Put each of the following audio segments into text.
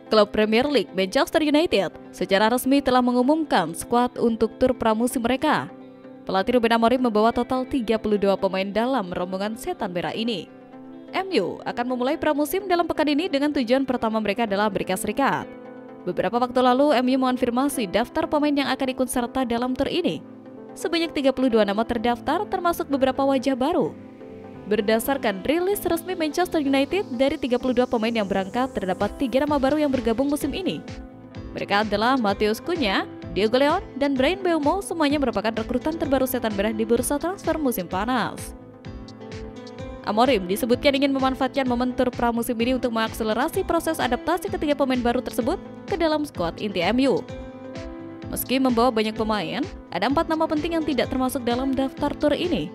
Klub Premier League Manchester United secara resmi telah mengumumkan skuad untuk tur pramusim mereka. Pelatih Ruben Amorim membawa total 32 pemain dalam rombongan setan merah ini. MU akan memulai pramusim dalam pekan ini dengan tujuan pertama mereka adalah Amerika Serikat. Beberapa waktu lalu MU mengonfirmasi daftar pemain yang akan ikut serta dalam tur ini. Sebanyak 32 nama terdaftar termasuk beberapa wajah baru. Berdasarkan rilis resmi Manchester United, dari 32 pemain yang berangkat, terdapat 3 nama baru yang bergabung musim ini. Mereka adalah Matheus Cunha, Diego Leon, dan Bryan Mbeumo, semuanya merupakan rekrutan terbaru setan merah di bursa transfer musim panas. Amorim disebutkan ingin memanfaatkan momen tur pramusim ini untuk mengakselerasi proses adaptasi ketiga pemain baru tersebut ke dalam skuad inti MU. Meski membawa banyak pemain, ada 4 nama penting yang tidak termasuk dalam daftar tur ini.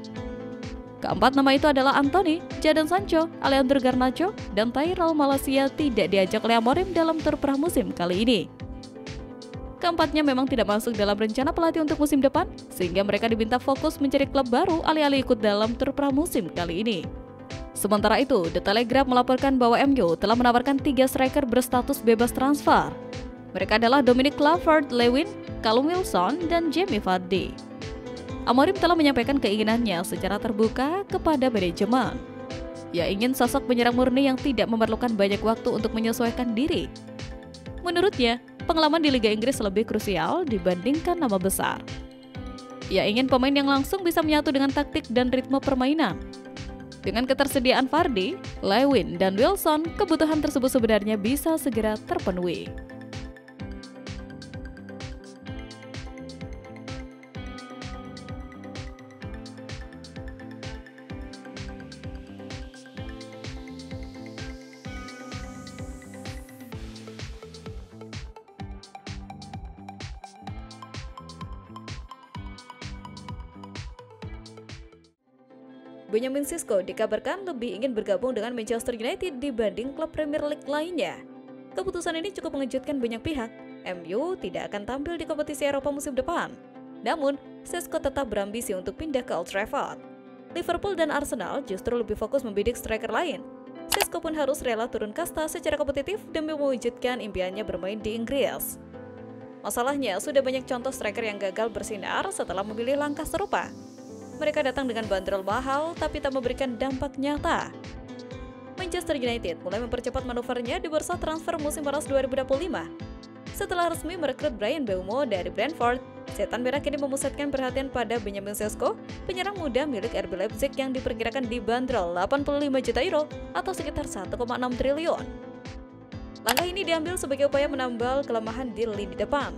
Keempat nama itu adalah Anthony, Jadon Sancho, Alejandro Garnacho, dan Tyrell Malacia tidak diajak oleh Amorim dalam tur pramusim kali ini. Keempatnya memang tidak masuk dalam rencana pelatih untuk musim depan, sehingga mereka diminta fokus mencari klub baru alih-alih ikut dalam tur pramusim kali ini. Sementara itu, The Telegraph melaporkan bahwa MU telah menawarkan 3 striker berstatus bebas transfer. Mereka adalah Dominic Calvert-Lewin, Callum Wilson, dan Jamie Vardy. Amorim telah menyampaikan keinginannya secara terbuka kepada manajemen. Ia ingin sosok penyerang murni yang tidak memerlukan banyak waktu untuk menyesuaikan diri. Menurutnya, pengalaman di Liga Inggris lebih krusial dibandingkan nama besar. Ia ingin pemain yang langsung bisa menyatu dengan taktik dan ritme permainan. Dengan ketersediaan Vardy, Lewin, dan Wilson, kebutuhan tersebut sebenarnya bisa segera terpenuhi. Benjamin Sesko dikabarkan lebih ingin bergabung dengan Manchester United dibanding klub Premier League lainnya. Keputusan ini cukup mengejutkan banyak pihak. MU tidak akan tampil di kompetisi Eropa musim depan. Namun, Sesko tetap berambisi untuk pindah ke Old Trafford. Liverpool dan Arsenal justru lebih fokus membidik striker lain. Sesko pun harus rela turun kasta secara kompetitif demi mewujudkan impiannya bermain di Inggris. Masalahnya, sudah banyak contoh striker yang gagal bersinar setelah memilih langkah serupa. Mereka datang dengan bandrol mahal tapi tak memberikan dampak nyata. Manchester United mulai mempercepat manuvernya di bursa transfer musim panas 2025. Setelah resmi merekrut Bryan Mbeumo dari Brentford, setan merah kini memusatkan perhatian pada Benjamin Sesko, penyerang muda milik RB Leipzig yang diperkirakan dibanderol 85 juta euro atau sekitar 1,6 triliun. Langkah ini diambil sebagai upaya menambal kelemahan di lini depan.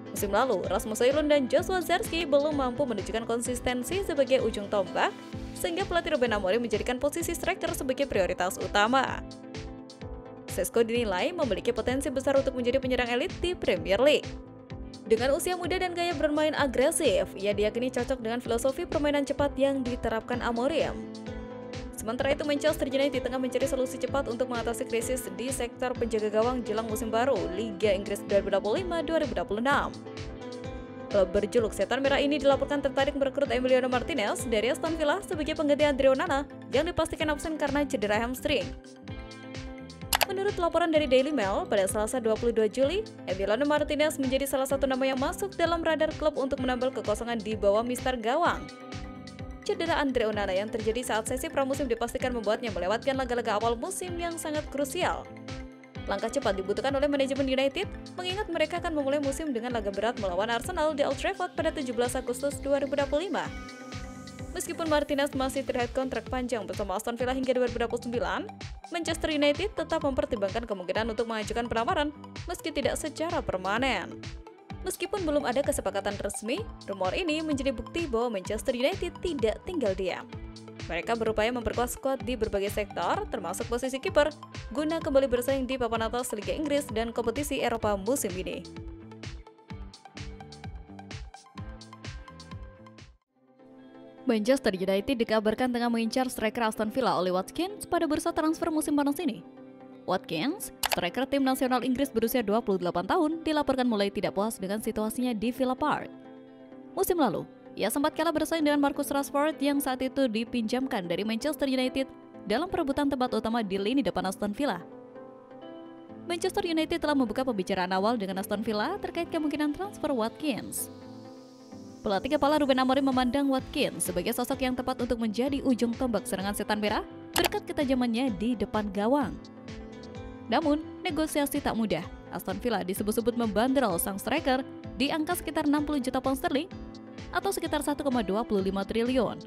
Musim lalu, Rasmus Højlund dan Joshua Zirkzee belum mampu menunjukkan konsistensi sebagai ujung tombak, sehingga pelatih Ruben Amorim menjadikan posisi striker sebagai prioritas utama. Sesko dinilai memiliki potensi besar untuk menjadi penyerang elit di Premier League. Dengan usia muda dan gaya bermain agresif, ia diyakini cocok dengan filosofi permainan cepat yang diterapkan Amorim. Sementara itu, Manchester United tengah mencari solusi cepat untuk mengatasi krisis di sektor penjaga gawang jelang musim baru Liga Inggris 2025-2026. Klub berjuluk Setan Merah ini dilaporkan tertarik merekrut Emiliano Martinez dari Aston Villa sebagai pengganti Andre Onana yang dipastikan absen karena cedera hamstring. Menurut laporan dari Daily Mail, pada Selasa 22 Juli, Emiliano Martinez menjadi salah satu nama yang masuk dalam radar klub untuk menambal kekosongan di bawah mister gawang. Cedera Andre Onana yang terjadi saat sesi pramusim dipastikan membuatnya melewatkan laga-laga awal musim yang sangat krusial. Langkah cepat dibutuhkan oleh manajemen United, mengingat mereka akan memulai musim dengan laga berat melawan Arsenal di Old Trafford pada 17 Agustus 2025. Meskipun Martinez masih terkait kontrak panjang bersama Aston Villa hingga 2029, Manchester United tetap mempertimbangkan kemungkinan untuk mengajukan penawaran meski tidak secara permanen. Meskipun belum ada kesepakatan resmi, rumor ini menjadi bukti bahwa Manchester United tidak tinggal diam. Mereka berupaya memperkuat skuad di berbagai sektor, termasuk posisi kiper, guna kembali bersaing di papan atas Liga Inggris dan kompetisi Eropa musim ini. Manchester United dikabarkan tengah mengincar striker Aston Villa Ollie Watkins pada bursa transfer musim panas ini. Watkins, striker tim nasional Inggris berusia 28 tahun, dilaporkan mulai tidak puas dengan situasinya di Villa Park. Musim lalu, ia sempat kalah bersaing dengan Marcus Rashford yang saat itu dipinjamkan dari Manchester United dalam perebutan tempat utama di lini depan Aston Villa. Manchester United telah membuka pembicaraan awal dengan Aston Villa terkait kemungkinan transfer Watkins. Pelatih kepala Ruben Amorim memandang Watkins sebagai sosok yang tepat untuk menjadi ujung tombak serangan setan merah berkat ketajamannya di depan gawang. Namun, negosiasi tak mudah. Aston Villa disebut-sebut membanderol sang striker di angka sekitar 60 juta pound sterling atau sekitar 1,25 triliun.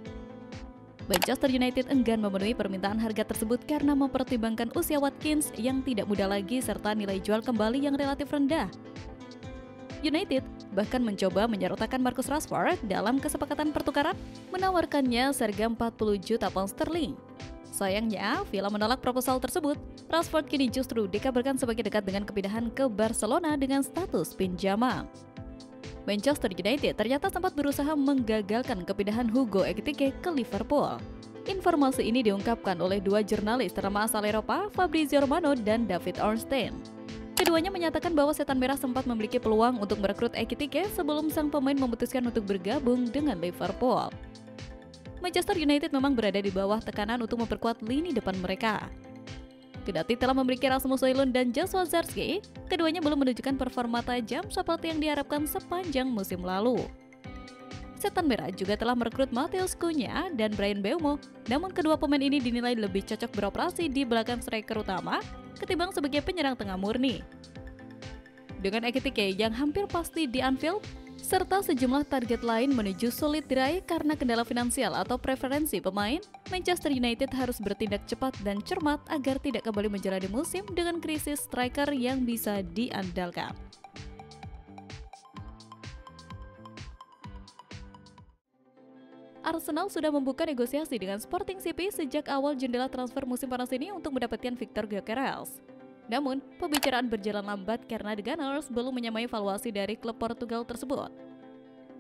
Manchester United enggan memenuhi permintaan harga tersebut karena mempertimbangkan usia Watkins yang tidak muda lagi serta nilai jual kembali yang relatif rendah. United bahkan mencoba menyerotakan Marcus Rashford dalam kesepakatan pertukaran, menawarkannya seharga 40 juta pound sterling. Sayangnya, Villa menolak proposal tersebut. Rashford kini justru dikabarkan sebagai dekat dengan kepindahan ke Barcelona dengan status pinjaman. Manchester United ternyata sempat berusaha menggagalkan kepindahan Hugo Ekitike ke Liverpool. Informasi ini diungkapkan oleh dua jurnalis ternama asal Eropa, Fabrizio Romano dan David Ornstein. Keduanya menyatakan bahwa Setan Merah sempat memiliki peluang untuk merekrut Ekitike sebelum sang pemain memutuskan untuk bergabung dengan Liverpool. Manchester United memang berada di bawah tekanan untuk memperkuat lini depan mereka. Kendati telah memiliki Rasmus Højlund dan Joshua Zirkzee, keduanya belum menunjukkan performa tajam seperti yang diharapkan sepanjang musim lalu. Setan Merah juga telah merekrut Matheus Cunha dan Bryan Mbeumo, namun kedua pemain ini dinilai lebih cocok beroperasi di belakang striker utama ketimbang sebagai penyerang tengah murni. Dengan Ekitike yang hampir pasti di Anfield, serta sejumlah target lain menuju sulit diraih karena kendala finansial atau preferensi pemain, Manchester United harus bertindak cepat dan cermat agar tidak kembali menjalani musim dengan krisis striker yang bisa diandalkan. Arsenal sudah membuka negosiasi dengan Sporting CP sejak awal jendela transfer musim panas ini untuk mendapatkan Victor Gyökeres. Namun, pembicaraan berjalan lambat karena The Gunners belum menyamai valuasi dari klub Portugal tersebut.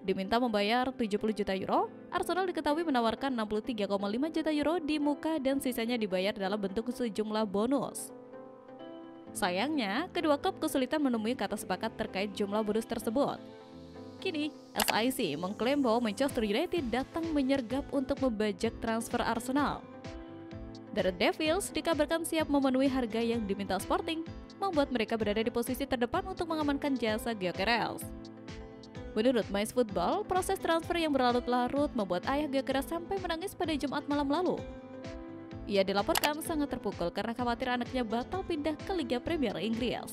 Diminta membayar 70 juta euro, Arsenal diketahui menawarkan 63,5 juta euro di muka dan sisanya dibayar dalam bentuk sejumlah bonus. Sayangnya, kedua klub kesulitan menemui kata sepakat terkait jumlah bonus tersebut. Kini, SIC mengklaim bahwa Manchester United datang menyergap untuk membajak transfer Arsenal. The Red Devils dikabarkan siap memenuhi harga yang diminta Sporting, membuat mereka berada di posisi terdepan untuk mengamankan jasa Gyökeres. Menurut Mais Football, proses transfer yang berlarut-larut membuat ayah Gyökeres sampai menangis pada Jumat malam lalu. Ia dilaporkan sangat terpukul karena khawatir anaknya batal pindah ke Liga Premier Inggris.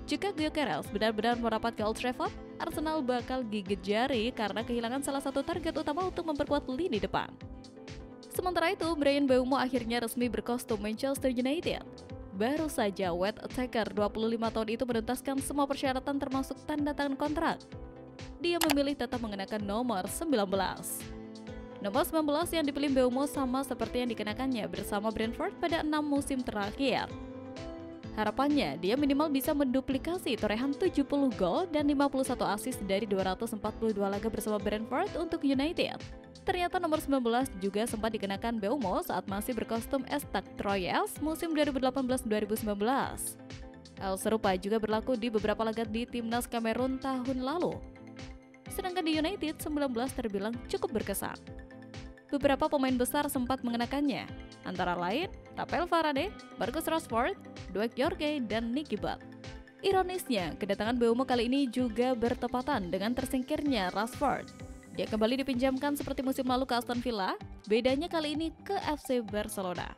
Jika Gyökeres benar-benar merapat ke Old Trafford, Arsenal bakal gigit jari karena kehilangan salah satu target utama untuk memperkuat lini depan. Sementara itu, Bryan Mbeumo akhirnya resmi berkostum Manchester United. Baru saja wet attacker 25 tahun itu menuntaskan semua persyaratan termasuk tanda tangan kontrak. Dia memilih tetap mengenakan nomor 19. Nomor 19 yang dipilih Mbeumo sama seperti yang dikenakannya bersama Brentford pada 6 musim terakhir. Harapannya, dia minimal bisa menduplikasi torehan 70 gol dan 51 assist dari 242 laga bersama Brentford untuk United. Ternyata nomor 19 juga sempat dikenakan Mbeumo saat masih berkostum Stade Troyes musim 2018-2019. Hal serupa juga berlaku di beberapa laga di timnas Kamerun tahun lalu. Sedangkan di United, 19 terbilang cukup berkesan. Beberapa pemain besar sempat mengenakannya, antara lain Raphael Varane, Marcus Rashford, Dwight Yorke, dan Nicky Butt. Ironisnya, kedatangan Mbeumo kali ini juga bertepatan dengan tersingkirnya Rashford. Dia kembali dipinjamkan seperti musim lalu ke Aston Villa, bedanya kali ini ke FC Barcelona.